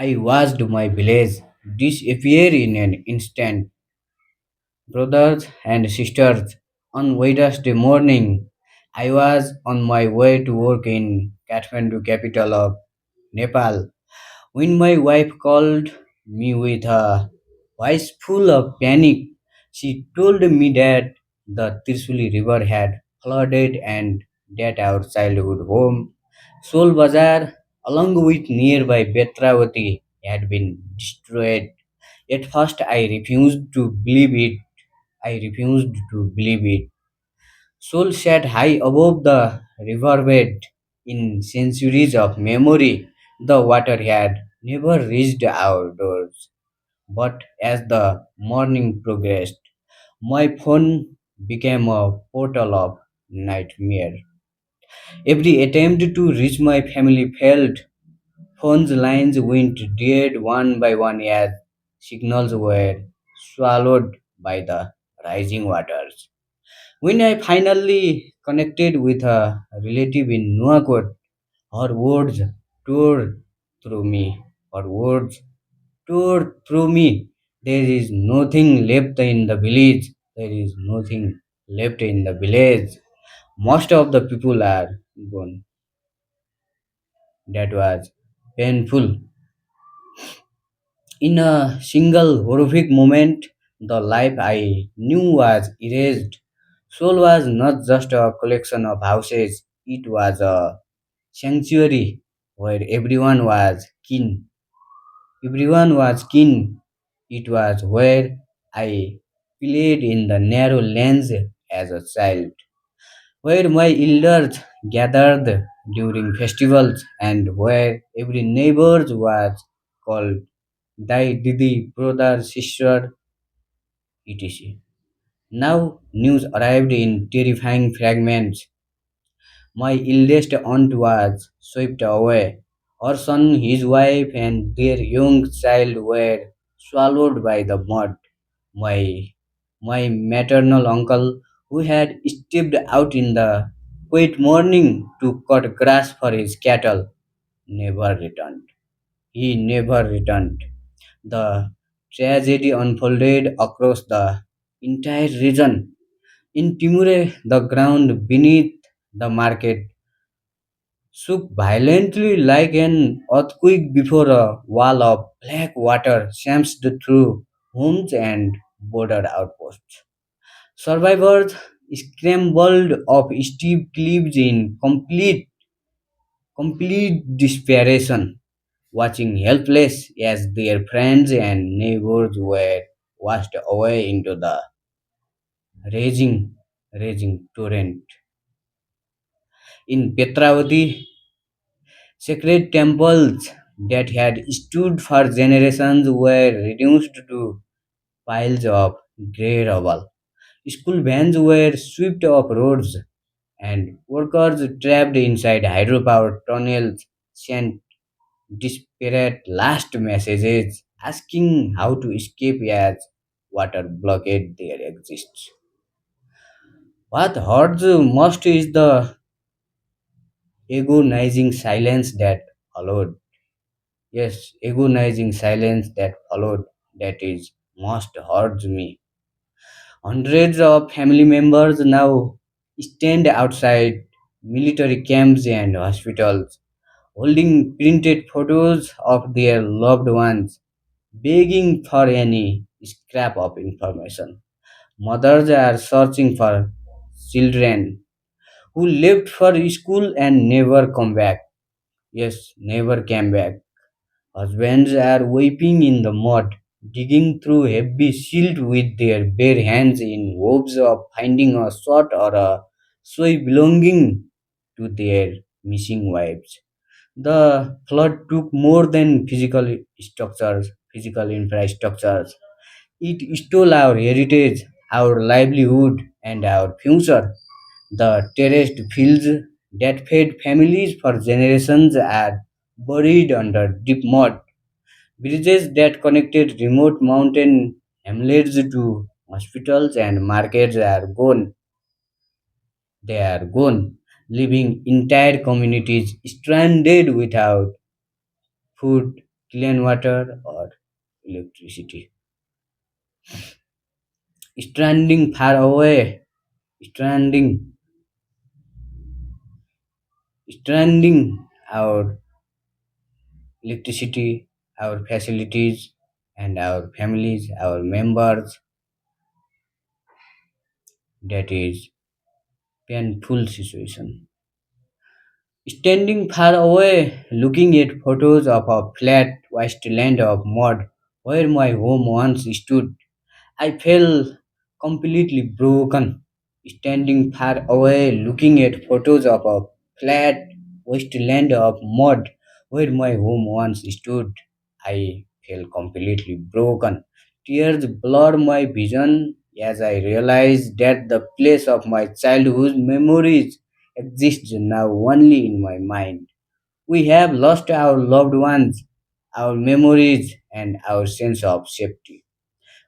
I watched my village disappear in an instant. Brothers and sisters, on Wednesday morning, I was on my way to work in Kathmandu, capital of Nepal, when my wife called me with a voice full of panic. She told me that the Trishuli River had flooded and that our childhood home, Sol Bazaar, along with nearby Betrawati, had been destroyed. At first, I refused to believe it. I refused to believe it. Soul sat high above the riverbed in centuries of memory. The water had never reached our doors. But as the morning progressed, my phone became a portal of nightmare. Every attempt to reach my family failed. Phone's lines went dead one by one as signals were swallowed by the rising waters. When I finally connected with a relative in Nuakot, her words tore through me. Her words tore through me. There is nothing left in the village. There is nothing left in the village. Most of the people are gone. That was painful. In a single horrific moment, the life I knew was erased. Soul was not just a collection of houses, it was a sanctuary where everyone was kin. Everyone was kin. It was where I played in the narrow lanes as a child, where my elders gathered during festivals, and where every neighbor was called Dai, Didi, brother, sister, etc. Now news arrived in terrifying fragments. My eldest aunt was swept away. Her son, his wife, and their young child were swallowed by the mud. My, my maternal uncle, who had stepped out in the quiet morning to cut grass for his cattle, never returned. He never returned. The tragedy unfolded across the entire region. In Timure, the ground beneath the market shook violently like an earthquake before a wall of black water smashed through homes and border outposts. Survivors scrambled up steep cliffs in complete desperation, watching helpless as their friends and neighbors were washed away into the raging, raging torrent. In Betrawati, sacred temples that had stood for generations were reduced to piles of grey rubble. School vans were swept off roads, and workers trapped inside hydropower tunnels sent desperate last messages asking how to escape as water blockade there exists. What hurts most is the agonizing silence that followed. Yes, agonizing silence that followed. That is most hurts me. Hundreds of family members now stand outside military camps and hospitals, holding printed photos of their loved ones, begging for any scrap of information. Mothers are searching for children who left for school and never come back. Yes, never came back. Husbands are weeping in the mud, digging through heavy silt with their bare hands in hopes of finding a shot or a soy belonging to their missing wives. The flood took more than physical infrastructures. It stole our heritage, our livelihood, and our future. The terraced fields that fed families for generations are buried under deep mud. Bridges that connected remote mountain hamlets to hospitals and markets are gone. They are gone, leaving entire communities stranded without food, clean water, or electricity. Stranding far away, stranding, stranding our electricity, our facilities, and our families, our members. That is painful situation. Standing far away, looking at photos of a flat wasteland of mud where my home once stood, I felt completely broken. Standing far away, looking at photos of a flat wasteland of mud where my home once stood, I felt completely broken. Tears blurred my vision as I realized that the place of my childhood memories exists now only in my mind. We have lost our loved ones, our memories, and our sense of safety.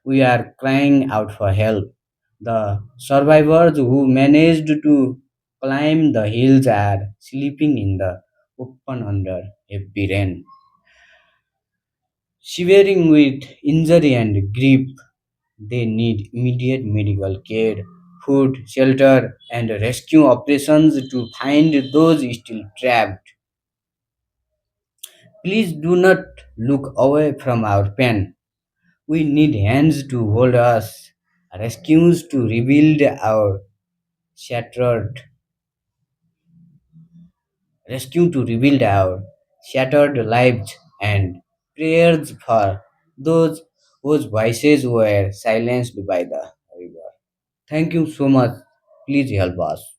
We are crying out for help. The survivors who managed to climb the hills are sleeping in the open under heavy rain, shivering with injury and grief. They need immediate medical care, food, shelter, and rescue operations to find those still trapped. Please do not look away from our pain. We need hands to hold us, rescues to rebuild our shattered, rescue to rebuild our shattered lives, and prayers for those whose voices were silenced by the river. Thank you so much. Please help us.